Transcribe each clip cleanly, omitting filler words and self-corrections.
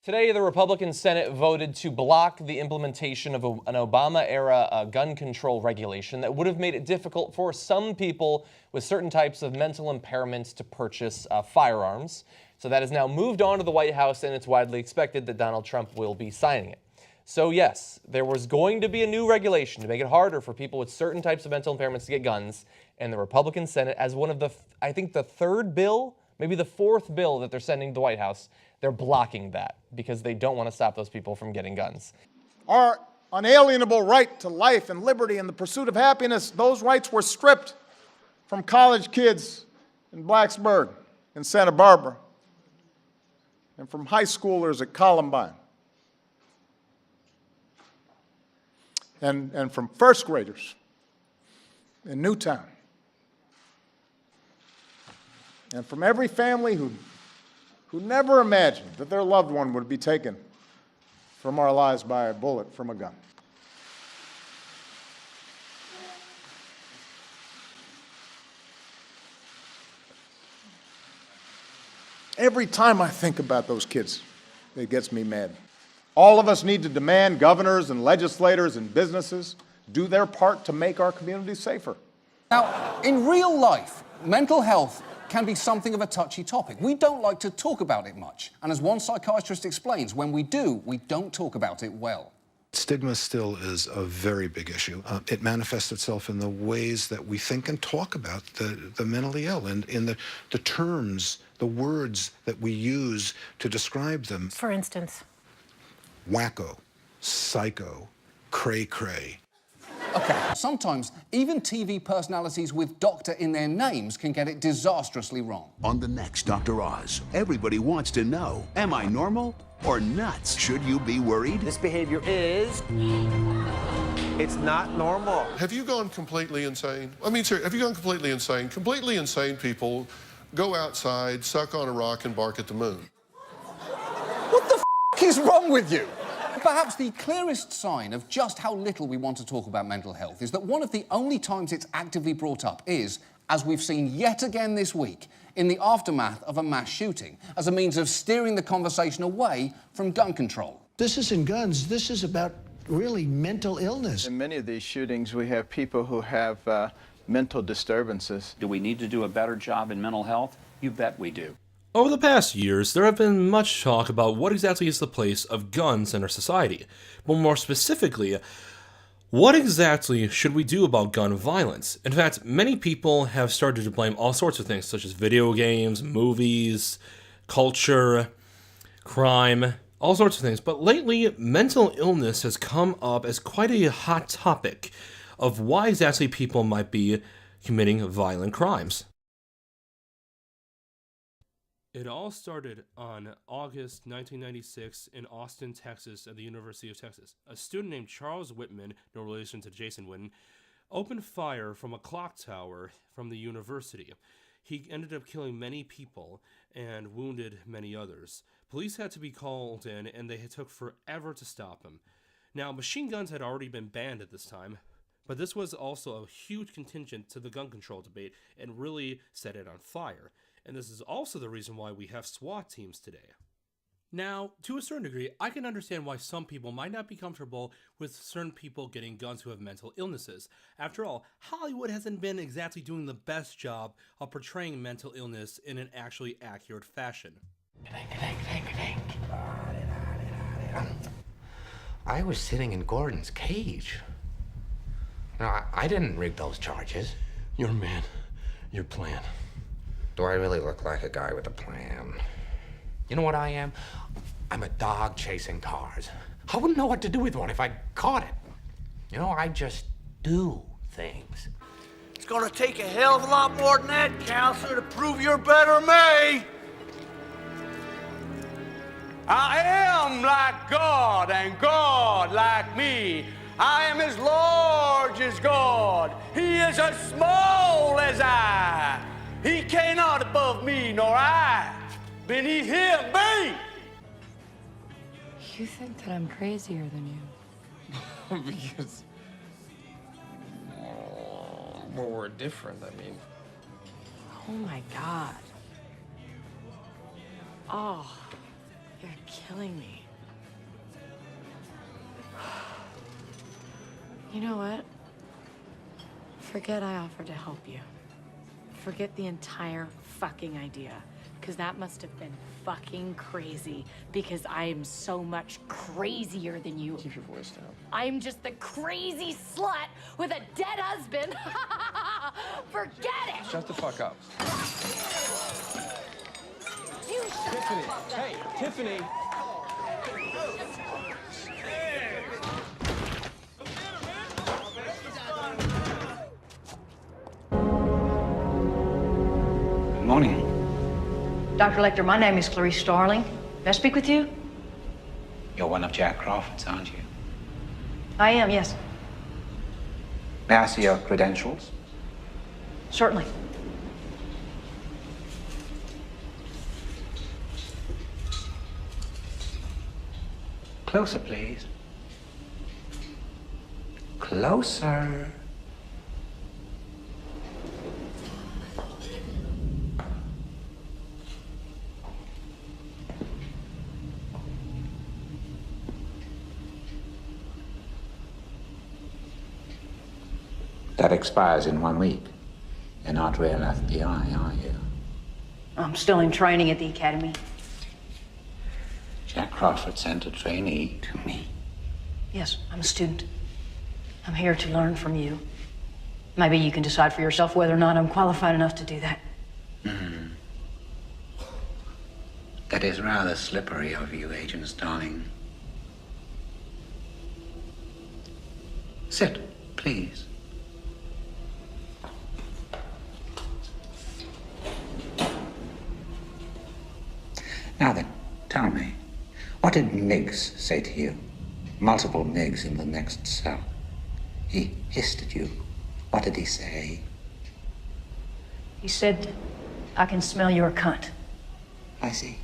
Today, the Republican Senate voted to block the implementation of an Obama-era gun control regulation that would have made it difficult for some people with certain types of mental impairments to purchase firearms. So that has now moved on to the White House, and it's widely expected that Donald Trump will be signing it. So yes, there was going to be a new regulation to make it harder for people with certain types of mental impairments to get guns, and the Republican Senate, as one of the, I think the third bill, maybe the fourth bill that they're sending to the White House, they're blocking that because they don't want to stop those people from getting guns. Our unalienable right to life and liberty and the pursuit of happiness, those rights were stripped from college kids in Blacksburg and Santa Barbara and from high schoolers at Columbine and from first graders in Newtown and from every family who never imagined that their loved one would be taken from our lives by a bullet from a gun. Every time I think about those kids, it gets me mad. All of us need to demand governors and legislators and businesses do their part to make our communities safer. Now, in real life, mental health can be something of a touchy topic. We don't like to talk about it much. And as one psychiatrist explains, when we do, we don't talk about it well. Stigma still is a very big issue. It manifests itself in the ways that we think and talk about the mentally ill and in the terms, the words that we use to describe them. For instance? Wacko, psycho, cray-cray. Okay, sometimes even TV personalities with doctor in their names can get it disastrously wrong. On the next Dr. Oz, everybody wants to know, am I normal or nuts? Should you be worried? This behavior is... it's not normal. Have you gone completely insane? I mean, seriously, have you gone completely insane? Completely insane people go outside, suck on a rock, and bark at the moon. What the f*** is wrong with you? Perhaps the clearest sign of just how little we want to talk about mental health is that one of the only times it's actively brought up is, as we've seen yet again this week, in the aftermath of a mass shooting, as a means of steering the conversation away from gun control. This isn't guns, this is about really mental illness. In many of these shootings, we have people who have mental disturbances. Do we need to do a better job in mental health? You bet we do. Over the past years, there have been much talk about what exactly is the place of guns in our society. But more specifically, what exactly should we do about gun violence? In fact, many people have started to blame all sorts of things, such as video games, movies, culture, crime, all sorts of things. But lately, mental illness has come up as quite a hot topic of why exactly people might be committing violent crimes. It all started on August 1996 in Austin, Texas, at the University of Texas. A student named Charles Whitman, no relation to Jason Whitten, opened fire from a clock tower from the university. He ended up killing many people and wounded many others. Police had to be called in, and they took forever to stop him. Now, machine guns had already been banned at this time, but this was also a huge contingent to the gun control debate and really set it on fire. And this is also the reason why we have SWAT teams today. Now, to a certain degree, I can understand why some people might not be comfortable with certain people getting guns who have mental illnesses. After all, Hollywood hasn't been exactly doing the best job of portraying mental illness in an actually accurate fashion. I was sitting in Gordon's cage. No, I didn't rig those charges. Your man, your plan. Do I really look like a guy with a plan? You know what I am? I'm a dog chasing cars. I wouldn't know what to do with one if I caught it. You know, I just do things. It's gonna take a hell of a lot more than that, counselor, to prove you're better than me. I am like God and God like me. I am as large as God. He is as small as I. He cannot above me, nor I beneath him be. You think that I'm crazier than you? Because... well, we're different, I mean. Oh my God. Oh, You're killing me. You know what? Forget I offered to help you. Forget the entire fucking idea. Because that must have been fucking crazy. Because I am so much crazier than you. Keep your voice down. I'm just the crazy slut with a dead husband. Forget it! Shut the fuck up. You shut Tiffany, the fuck up. hey, Tiffany. Good morning. Dr. Lecter, my name is Clarice Starling. May I speak with you? You're one of Jack Crawford's, aren't you? I am, yes. May I see your credentials? Certainly. Closer, please. Closer. That expires in 1 week. You're not real FBI, are you? I'm still in training at the academy. Jack Crawford sent a trainee to me. Yes, I'm a student. I'm here to learn from you. Maybe you can decide for yourself whether or not I'm qualified enough to do that. That is rather slippery of you, Agent Starling. Sit, please. Now then, tell me, what did Miggs say to you? Multiple Miggs in the next cell. He hissed at you. What did he say? He said, I can smell your cunt. I see.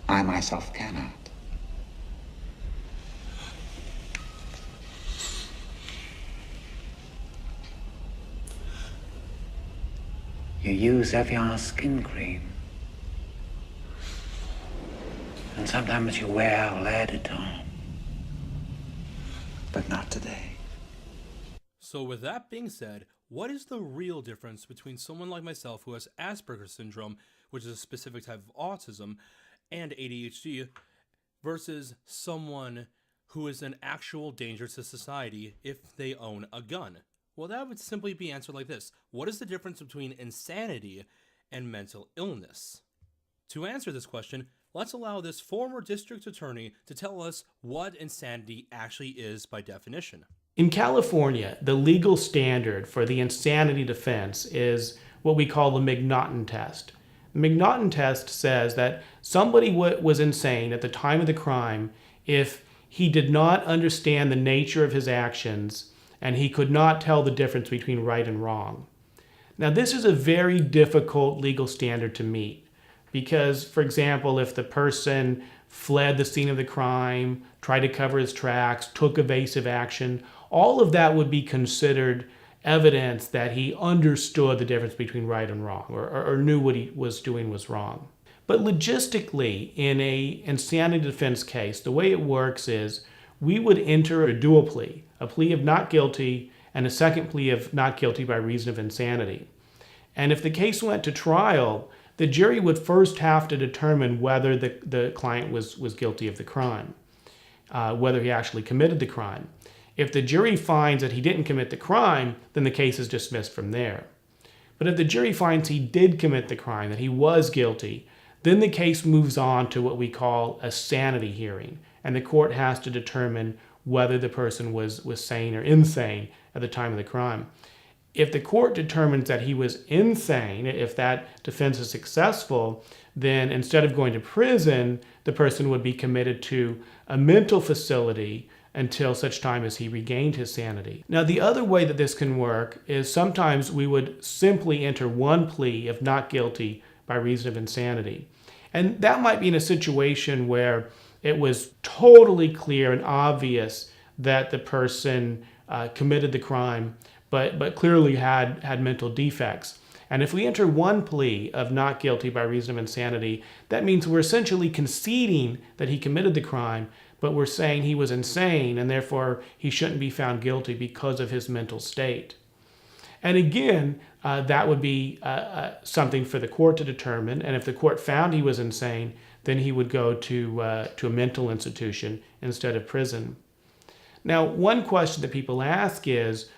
I myself cannot. You use Evian skin cream. And sometimes you wear lead at home. But not today. So with that being said, what is the real difference between someone like myself who has Asperger's syndrome, which is a specific type of autism, and ADHD, versus someone who is an actual danger to society if they own a gun? Well, that would simply be answered like this. What is the difference between insanity and mental illness? To answer this question, let's allow this former district attorney to tell us what insanity actually is by definition. In California, the legal standard for the insanity defense is what we call the McNaughton test. The McNaughton test says that somebody was insane at the time of the crime if he did not understand the nature of his actions and he could not tell the difference between right and wrong. Now, this is a very difficult legal standard to meet because, for example, if the person fled the scene of the crime, tried to cover his tracks, took evasive action, all of that would be considered evidence that he understood the difference between right and wrong or knew what he was doing was wrong. But logistically, in a insanity defense case, the way it works is we would enter a dual plea, a plea of not guilty and a second plea of not guilty by reason of insanity. And if the case went to trial, the jury would first have to determine whether the client was guilty of the crime, whether he actually committed the crime. If the jury finds that he didn't commit the crime, then the case is dismissed from there. But if the jury finds he did commit the crime, that he was guilty, then the case moves on to what we call a sanity hearing, and the court has to determine whether the person was sane or insane at the time of the crime. If the court determines that he was insane, if that defense is successful, then instead of going to prison, the person would be committed to a mental facility until such time as he regained his sanity. Now, the other way that this can work is sometimes we would simply enter one plea of not guilty by reason of insanity. And that might be in a situation where it was totally clear and obvious that the person committed the crime, but clearly had mental defects. And if we enter one plea of not guilty by reason of insanity, that means we're essentially conceding that he committed the crime, but we're saying he was insane and therefore he shouldn't be found guilty because of his mental state. And again, that would be something for the court to determine. And if the court found he was insane, then he would go to a mental institution instead of prison. Now, one question that people ask is,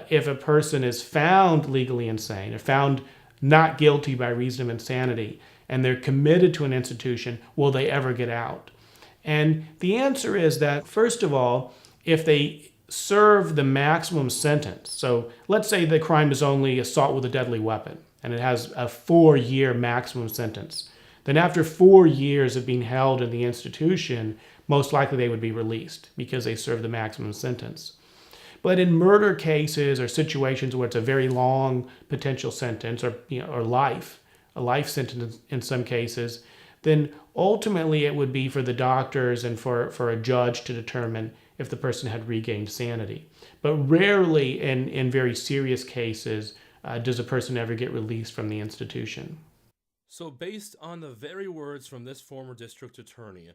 if a person is found legally insane or found not guilty by reason of insanity, and they're committed to an institution, will they ever get out? And the answer is that, first of all, if they serve the maximum sentence, so let's say the crime is only assault with a deadly weapon, and it has a 4-year maximum sentence, then after 4 years of being held in the institution, most likely they would be released because they served the maximum sentence. But in murder cases or situations where it's a very long potential sentence or a life sentence in some cases, then ultimately it would be for the doctors and for a judge to determine if the person had regained sanity. But rarely in very serious cases does a person ever get released from the institution. So based on the very words from this former district attorney,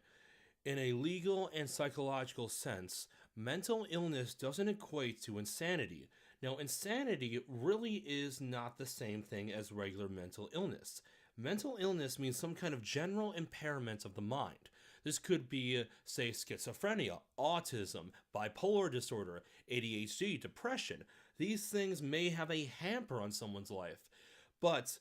in a legal and psychological sense, mental illness doesn't equate to insanity. Now, insanity really is not the same thing as regular mental illness. Mental illness means some kind of general impairment of the mind. This could be, say, schizophrenia, autism, bipolar disorder, ADHD, depression. These things may have a hamper on someone's life. But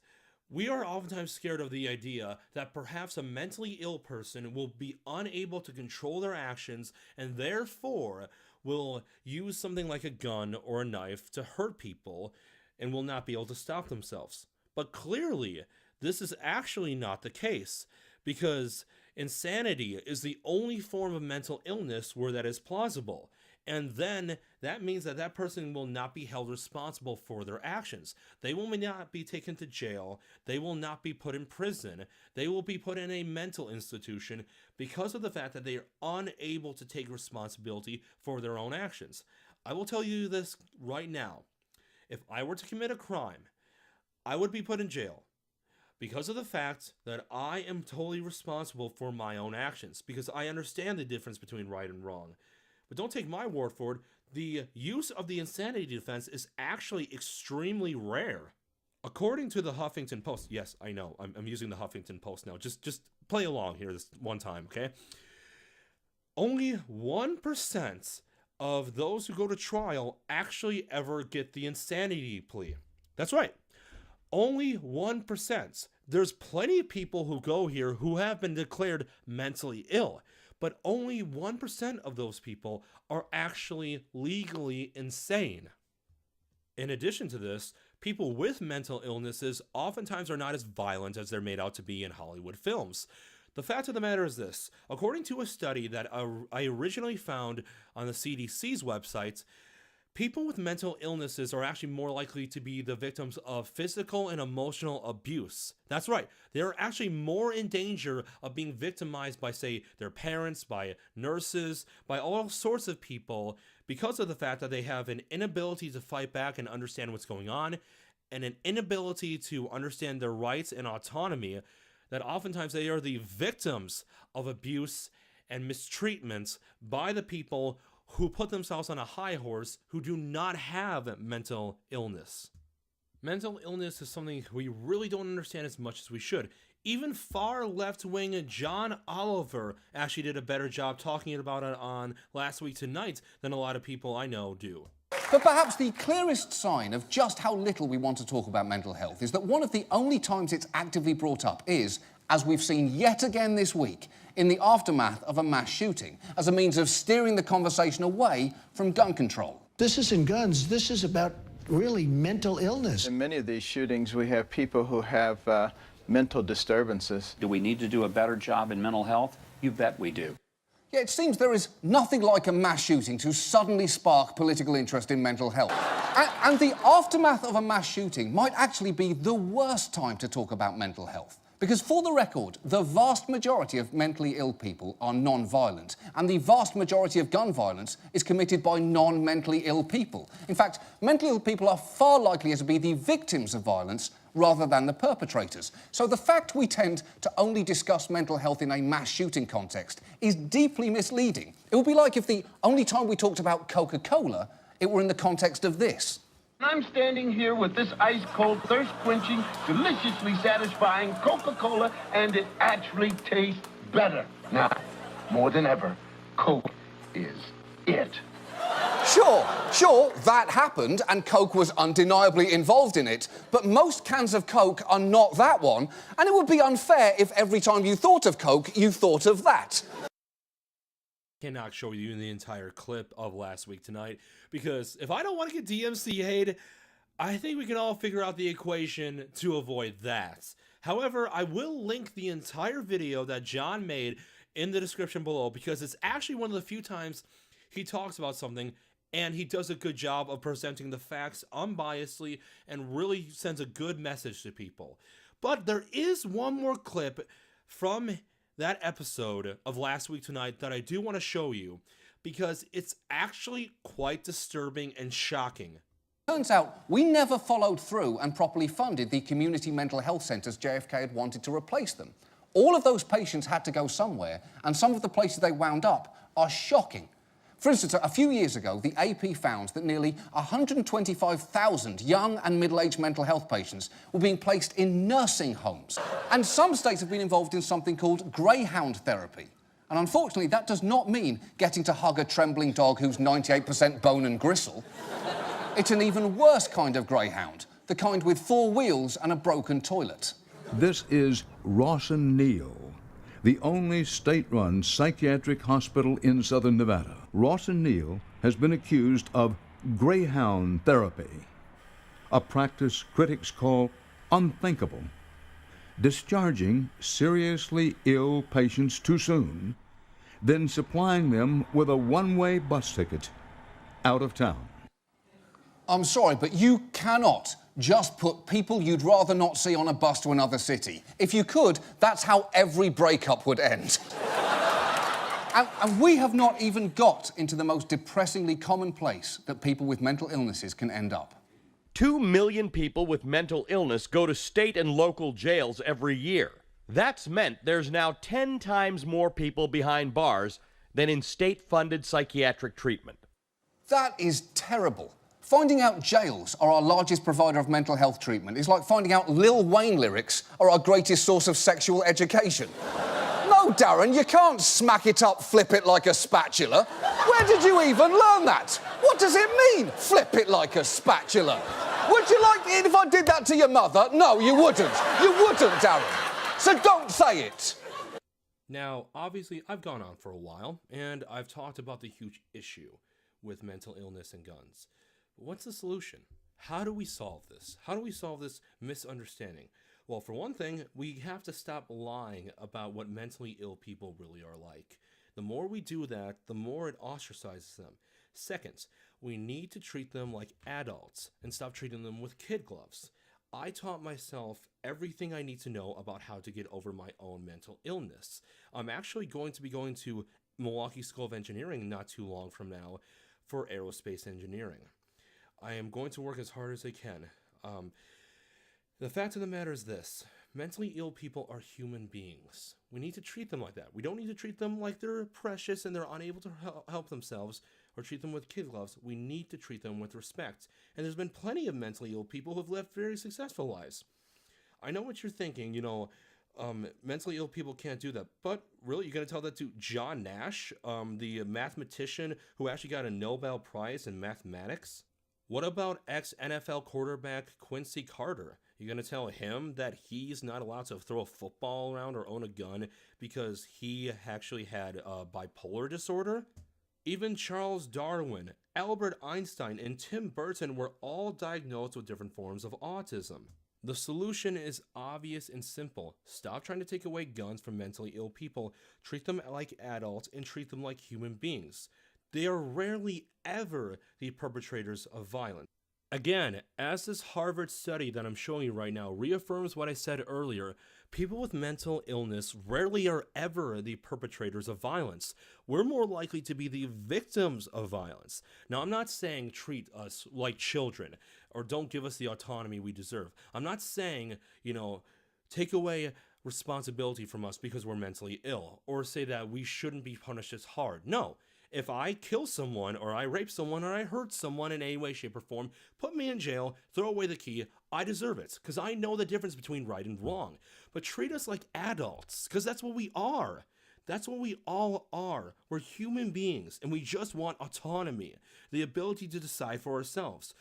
we are oftentimes scared of the idea that perhaps a mentally ill person will be unable to control their actions and therefore will use something like a gun or a knife to hurt people and will not be able to stop themselves. But clearly, this is actually not the case, because insanity is the only form of mental illness where that is plausible. And then that means that that person will not be held responsible for their actions. They will not be taken to jail. They will not be put in prison. They will be put in a mental institution because of the fact that they are unable to take responsibility for their own actions. I will tell you this right now. If I were to commit a crime, I would be put in jail because of the fact that I am totally responsible for my own actions, because I understand the difference between right and wrong. But don't take my word for it. The use of the insanity defense is actually extremely rare. According to the Huffington Post, yes, I know, I'm using the Huffington Post now. Just play along here this one time, okay? Only 1% of those who go to trial actually ever get the insanity plea. That's right. Only 1%. There's plenty of people who go here who have been declared mentally ill, but only 1% of those people are actually legally insane. In addition to this, people with mental illnesses oftentimes are not as violent as they're made out to be in Hollywood films. The fact of the matter is this: according to a study that I originally found on the CDC's website, people with mental illnesses are actually more likely to be the victims of physical and emotional abuse. That's right, they're actually more in danger of being victimized by, say, their parents, by nurses, by all sorts of people, because of the fact that they have an inability to fight back and understand what's going on, and an inability to understand their rights and autonomy, that oftentimes they are the victims of abuse and mistreatment by the people who put themselves on a high horse, who do not have mental illness. Mental illness is something we really don't understand as much as we should. Even far left-wing John Oliver actually did a better job talking about it on Last Week Tonight than a lot of people I know do. But perhaps the clearest sign of just how little we want to talk about mental health is that one of the only times it's actively brought up is, as we've seen yet again this week, in the aftermath of a mass shooting, as a means of steering the conversation away from gun control. This isn't guns. This is about really mental illness. In many of these shootings, we have people who have mental disturbances. Do we need to do a better job in mental health? You bet we do. Yeah, it seems there is nothing like a mass shooting to suddenly spark political interest in mental health. And the aftermath of a mass shooting might actually be the worst time to talk about mental health. Because for the record, the vast majority of mentally ill people are non-violent, and the vast majority of gun violence is committed by non-mentally ill people. In fact, mentally ill people are far likelier to be the victims of violence rather than the perpetrators. So the fact we tend to only discuss mental health in a mass shooting context is deeply misleading. It would be like if the only time we talked about Coca-Cola, it were in the context of this. I'm standing here with this ice-cold, thirst-quenching, deliciously satisfying Coca-Cola, and it actually tastes better. Now, more than ever, Coke is it. Sure, that happened, and Coke was undeniably involved in it, but most cans of Coke are not that one, and it would be unfair if every time you thought of Coke, you thought of that. Cannot show you the entire clip of last week tonight, because if I don't want to get DMCA'd, I think we can all figure out the equation to avoid that. However, I will link the entire video that John made in the description below, because it's actually one of the few times he talks about something and he does a good job of presenting the facts unbiasedly and really sends a good message to people. But there is one more clip from that episode of last week tonight that I do want to show you, because it's actually quite disturbing and shocking. Turns out we never followed through and properly funded the community mental health centres JFK had wanted to replace them. All of those patients had to go somewhere, and some of the places they wound up are shocking. For instance, a few years ago, the AP found that nearly 125,000 young and middle-aged mental health patients were being placed in nursing homes. And some states have been involved in something called greyhound therapy. And unfortunately, that does not mean getting to hug a trembling dog who's 98% bone and gristle. It's an even worse kind of greyhound, the kind with 4 wheels and a broken toilet. This is Rawson Neal, the only state-run psychiatric hospital in southern Nevada. Rawson Neal has been accused of greyhound therapy, a practice critics call unthinkable, discharging seriously ill patients too soon, then supplying them with a one-way bus ticket out of town. I'm sorry, but you cannot just put people you'd rather not see on a bus to another city. If you could, that's how every breakup would end. And we have not even got into the most depressingly common place that people with mental illnesses can end up. 2 million people with mental illness go to state and local jails every year. That's meant there's now 10 times more people behind bars than in state-funded psychiatric treatment. That is terrible. Finding out jails are our largest provider of mental health treatment is like finding out Lil Wayne lyrics are our greatest source of sexual education. No, Darren, you can't smack it up, flip it like a spatula. Where did you even learn that? What does it mean, flip it like a spatula? Would you like it if I did that to your mother? No, you wouldn't. You wouldn't, Darren. So don't say it. Now, obviously, I've gone on for a while, and I've talked about the huge issue with mental illness and guns. What's the solution? How do we solve this? How do we solve this misunderstanding? Well, for one thing, we have to stop lying about what mentally ill people really are like. The more we do that, the more it ostracizes them. Second, we need to treat them like adults and stop treating them with kid gloves. I taught myself everything I need to know about how to get over my own mental illness. I'm actually going to be going to Milwaukee School of Engineering not too long from now for aerospace engineering. I am going to work as hard as I can. The fact of the matter is this. Mentally ill people are human beings. We need to treat them like that. We don't need to treat them like they're precious and they're unable to help themselves or treat them with kid gloves. We need to treat them with respect. And there's been plenty of mentally ill people who have lived very successful lives. I know what you're thinking, mentally ill people can't do that. But really, you're going to tell that to John Nash, the mathematician who actually got a Nobel Prize in mathematics? What about ex-NFL quarterback Quincy Carter? You're going to tell him that he's not allowed to throw a football around or own a gun because he actually had bipolar disorder? Even Charles Darwin, Albert Einstein, and Tim Burton were all diagnosed with different forms of autism. The solution is obvious and simple. Stop trying to take away guns from mentally ill people. Treat them like adults and treat them like human beings. They are rarely ever the perpetrators of violence. Again, as this Harvard study that I'm showing you right now reaffirms what I said earlier, People with mental illness rarely are ever the perpetrators of violence. We're more likely to be the victims of violence. Now, I'm not saying treat us like children or don't give us the autonomy we deserve. I'm not saying, take away responsibility from us because we're mentally ill or say that we shouldn't be punished as hard. No. If I kill someone or I rape someone or I hurt someone in any way, shape, or form, put me in jail, throw away the key, I deserve it because I know the difference between right and wrong. But treat us like adults because that's what we are. That's what we all are. We're human beings and we just want autonomy, the ability to decide for ourselves.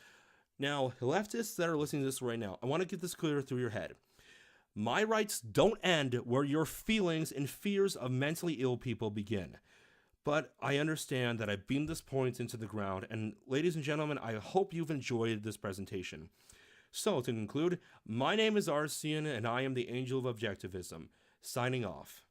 Now, leftists that are listening to this right now, I want to get this clear through your head. My rights don't end where your feelings and fears of mentally ill people begin. But I understand that I beamed this point into the ground, and ladies and gentlemen, I hope you've enjoyed this presentation. So, to conclude, my name is Arcian, and I am the Angel of Objectivism, signing off.